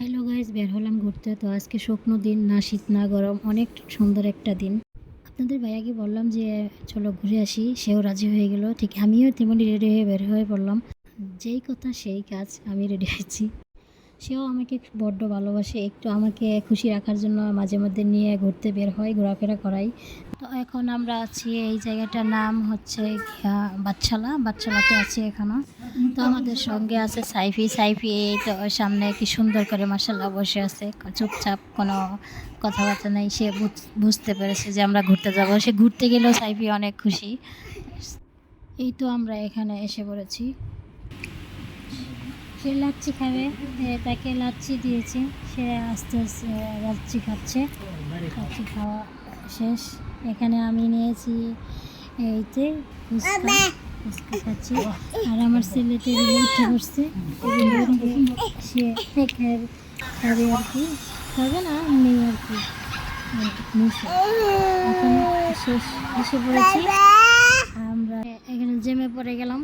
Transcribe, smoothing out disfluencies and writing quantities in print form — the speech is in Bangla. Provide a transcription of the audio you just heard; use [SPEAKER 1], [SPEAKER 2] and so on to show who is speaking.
[SPEAKER 1] হ্যালো গাইস, বের হলাম ঘুরতে। তো আজকে শুকনো দিন, না শীত না গরম, অনেক সুন্দর একটা দিন। আপনাদের ভাইয়াকে বললাম যে চলো ঘুরে আসি, সেও রাজি হয়ে গেল। ঠিক আমিও তেমনি রেডি হয়ে বের হয়ে পড়লাম। যেই কথা সেই কাজ, আমি রেডি হয়েছি। সেও আমাকে বড্ড ভালোবাসে, একটু আমাকে খুশি রাখার জন্য মাঝে মধ্যে নিয়ে ঘুরতে বের হয়, ঘোরাফেরা করাই। তো এখন আমরা আছি, এই জায়গাটার নাম হচ্ছে বাচ্চালাতে আছি এখনও। তো আমাদের সঙ্গে আছে সাইফি এই তো ওর সামনে কি সুন্দর করে মাশাল্লাহ বসে আছে, চুপচাপ, কোনো কথাবার্তা নেই। সে বুঝতে পেরেছে যে আমরা ঘুরতে যাব। সে ঘুরতে গেলেও সাইফি অনেক খুশি। এই তো আমরা এখানে এসে পড়েছি। সে লাচ্ছি খাবে, তাকে লাচ্ছি দিয়েছি। সে আস্তে আস্তে লাচ্ছি খাচ্ছে। লাচ্ছি খাওয়া শেষ। এখানে আমি নিয়েছি এইতে ফুচকা, ফুচকা খাচ্ছি। আর আমার ছেলে টেবিলে উঠে বসছে, টেবিলে উঠে সে খাবে আর কি, খাবে না এমনি আর কি নিচে। এখন শেষ এসে পড়েছি, আমরা এখানে জেমে পড়ে গেলাম।